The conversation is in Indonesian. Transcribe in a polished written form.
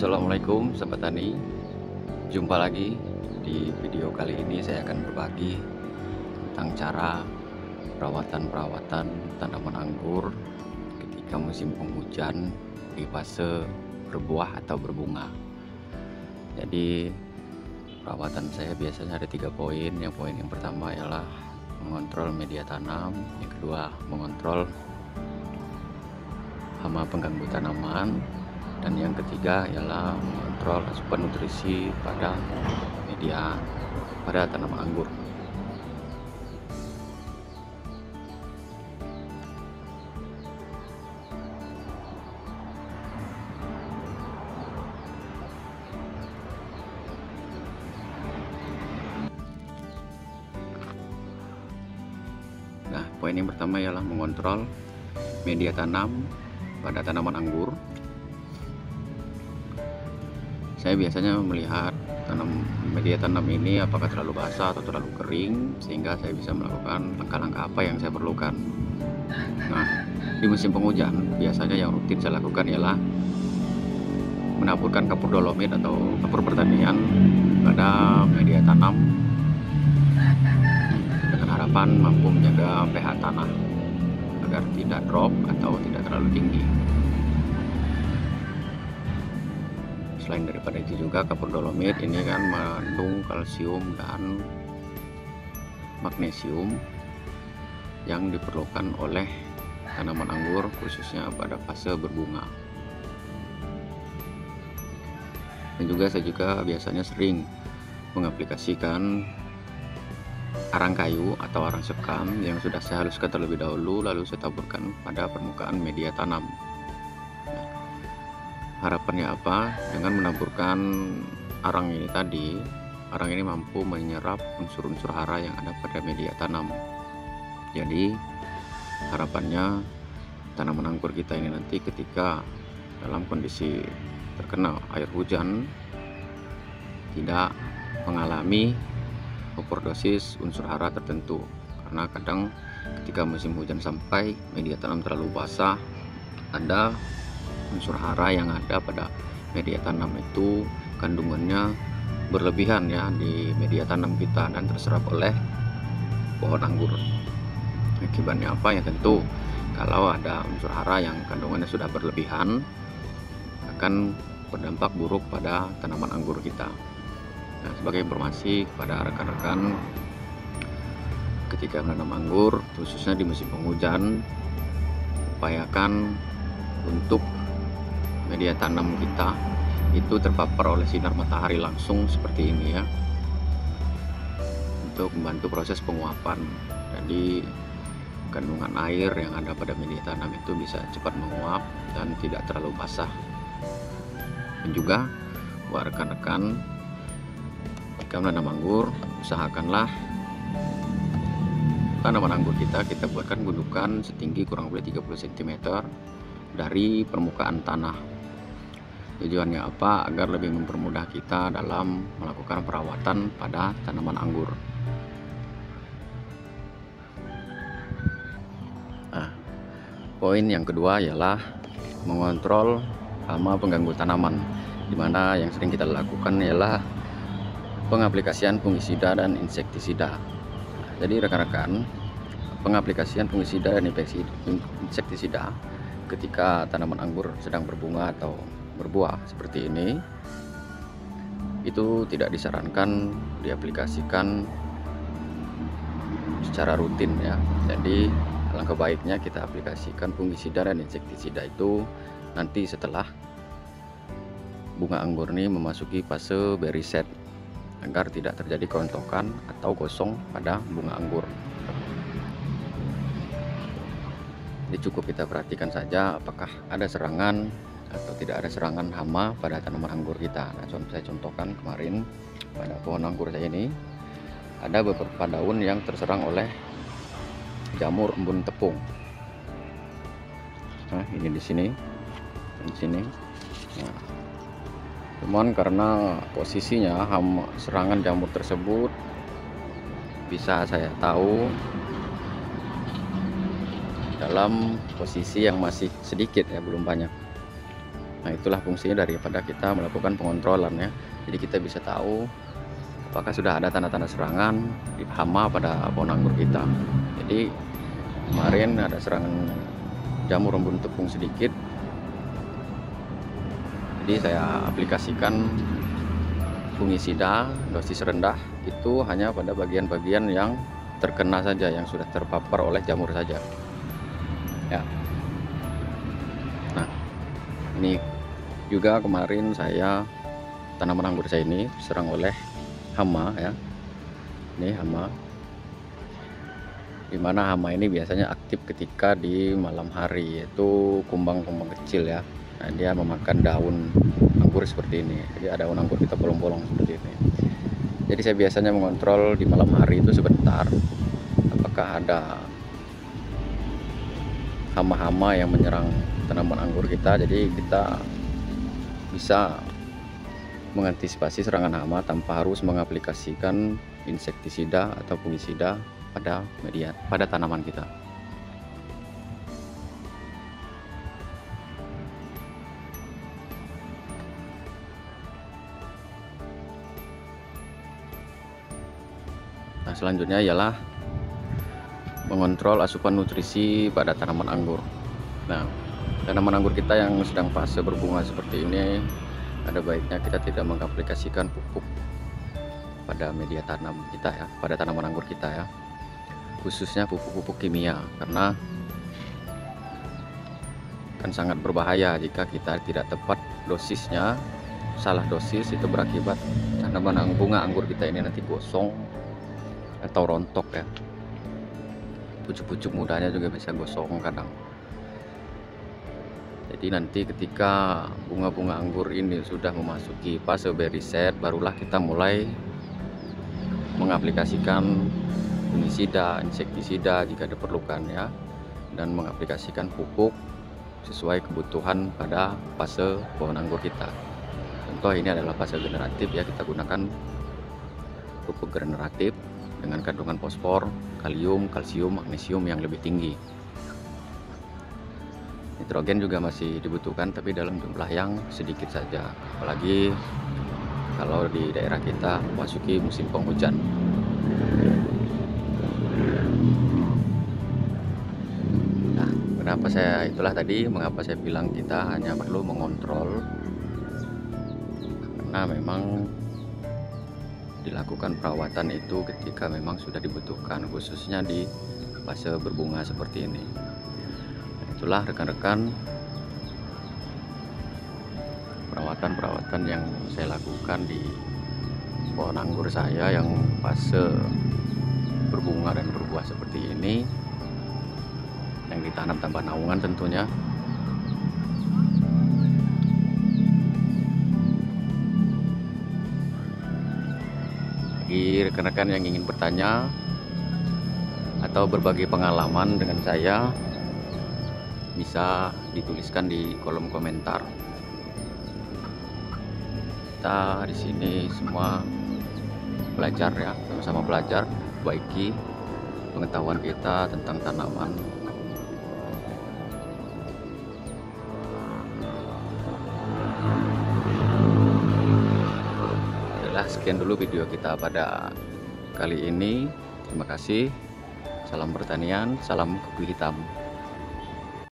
Assalamualaikum sahabat tani, jumpa lagi. Di video kali ini saya akan berbagi tentang cara perawatan tanaman anggur ketika musim penghujan di fase berbuah atau berbunga. Jadi perawatan saya biasanya ada 3 poin. Poin yang pertama ialah mengontrol media tanam, yang kedua mengontrol hama pengganggu tanaman, dan yang ketiga ialah mengontrol asupan nutrisi pada tanaman anggur. Nah, poin yang pertama ialah mengontrol media tanam pada tanaman anggur. Saya biasanya melihat media tanam ini apakah terlalu basah atau terlalu kering, sehingga saya bisa melakukan langkah-langkah apa yang saya perlukan. Nah, di musim penghujan biasanya yang rutin saya lakukan ialah menaburkan kapur dolomit atau kapur pertanian pada media tanam dengan harapan mampu menjaga pH tanah agar tidak drop atau tidak terlalu tinggi. Selain daripada itu juga, kapur dolomit ini kan mengandung kalsium dan magnesium yang diperlukan oleh tanaman anggur khususnya pada fase berbunga. Dan juga saya biasanya sering mengaplikasikan arang kayu atau arang sekam yang sudah saya haluskan terlebih dahulu, lalu saya taburkan pada permukaan media tanam. Harapannya apa? Dengan menaburkan arang ini tadi, arang ini mampu menyerap unsur-unsur hara yang ada pada media tanam. Jadi harapannya tanaman anggur kita ini nanti ketika dalam kondisi terkena air hujan tidak mengalami overdosis unsur hara tertentu, karena kadang ketika musim hujan sampai media tanam terlalu basah, ada unsur hara yang ada pada media tanam itu kandungannya berlebihan ya di media tanam kita dan terserap oleh pohon anggur. Akibatnya apa ya? Tentu kalau ada unsur hara yang kandungannya sudah berlebihan akan berdampak buruk pada tanaman anggur kita. Nah, sebagai informasi kepada rekan-rekan, ketika menanam anggur khususnya di musim penghujan, upayakan untuk media tanam kita itu terpapar oleh sinar matahari langsung seperti ini ya, untuk membantu proses penguapan. Jadi kandungan air yang ada pada media tanam itu bisa cepat menguap dan tidak terlalu basah. Dan juga buat rekan-rekan, jika menanam anggur, usahakanlah tanaman anggur kita buatkan gundukan setinggi kurang lebih 30 cm dari permukaan tanah. Tujuannya apa? Agar lebih mempermudah kita dalam melakukan perawatan pada tanaman anggur. Nah, poin yang kedua ialah mengontrol hama pengganggu tanaman, dimana yang sering kita lakukan ialah pengaplikasian fungisida dan insektisida. Jadi rekan-rekan, pengaplikasian fungisida dan insektisida ketika tanaman anggur sedang berbunga atau berbuah seperti ini itu tidak disarankan diaplikasikan secara rutin ya. Jadi alangkah baiknya kita aplikasikan fungisida dan insektisida itu nanti setelah bunga anggur ini memasuki fase berry set, agar tidak terjadi kerontokan atau gosong pada bunga anggur. Jadi cukup kita perhatikan saja apakah ada serangan atau tidak ada serangan hama pada tanaman anggur kita. Nah, saya contohkan kemarin pada pohon anggur saya ini ada beberapa daun yang terserang oleh jamur embun tepung. Nah, ini di sini. Nah, cuman karena posisinya serangan jamur tersebut bisa saya tahu dalam posisi yang masih sedikit ya, belum banyak. Nah, itulah fungsinya daripada kita melakukan pengontrolan ya. Jadi kita bisa tahu apakah sudah ada tanda-tanda serangan hama pada pohon anggur kita. Jadi kemarin ada serangan jamur embun tepung sedikit, jadi saya aplikasikan fungisida dosis rendah, itu hanya pada bagian-bagian yang terkena saja, yang sudah terpapar oleh jamur saja ya. Nah, ini juga kemarin tanaman anggur saya ini diserang oleh hama ya. Ini hama, dimana hama ini biasanya aktif ketika di malam hari, yaitu kumbang-kumbang kecil ya. Nah, dia memakan daun anggur seperti ini. Jadi ada daun anggur kita bolong-bolong seperti ini. Jadi saya biasanya mengontrol di malam hari itu sebentar, apakah ada hama-hama yang menyerang tanaman anggur kita. Jadi kita bisa mengantisipasi serangan hama tanpa harus mengaplikasikan insektisida atau fungisida pada tanaman kita. Nah, selanjutnya ialah mengontrol asupan nutrisi pada tanaman anggur. Nah, tanaman anggur kita yang sedang fase berbunga seperti ini, ada baiknya kita tidak mengaplikasikan pupuk pada media tanam kita ya, pada tanaman anggur kita ya, khususnya pupuk-pupuk kimia, karena kan sangat berbahaya jika kita tidak tepat dosisnya. Salah dosis itu berakibat tanaman bunga anggur kita ini nanti gosong atau rontok ya. Pucuk-pucuk mudanya juga bisa gosong kadang. Jadi nanti ketika bunga-bunga anggur ini sudah memasuki fase berry set, barulah kita mulai mengaplikasikan fungisida, insektisida jika diperlukan ya, dan mengaplikasikan pupuk sesuai kebutuhan pada fase pohon anggur kita. Contoh ini adalah fase generatif ya, kita gunakan pupuk generatif dengan kandungan fosfor, kalium, kalsium, magnesium yang lebih tinggi. Nitrogen juga masih dibutuhkan, tapi dalam jumlah yang sedikit saja, apalagi kalau di daerah kita memasuki musim penghujan. Nah, mengapa saya bilang kita hanya perlu mengontrol, karena memang dilakukan perawatan itu ketika memang sudah dibutuhkan, khususnya di fase berbunga seperti ini. Itulah rekan-rekan perawatan yang saya lakukan di pohon anggur saya yang fase berbunga dan berbuah seperti ini, yang ditanam tanpa naungan tentunya. Bagi rekan-rekan yang ingin bertanya atau berbagi pengalaman dengan saya, bisa dituliskan di kolom komentar. Kita di sini semua belajar ya, sama-sama belajar, baiki pengetahuan kita tentang tanaman. Sekian dulu video kita pada kali ini. Terima kasih. Salam pertanian, salam kuku hitam.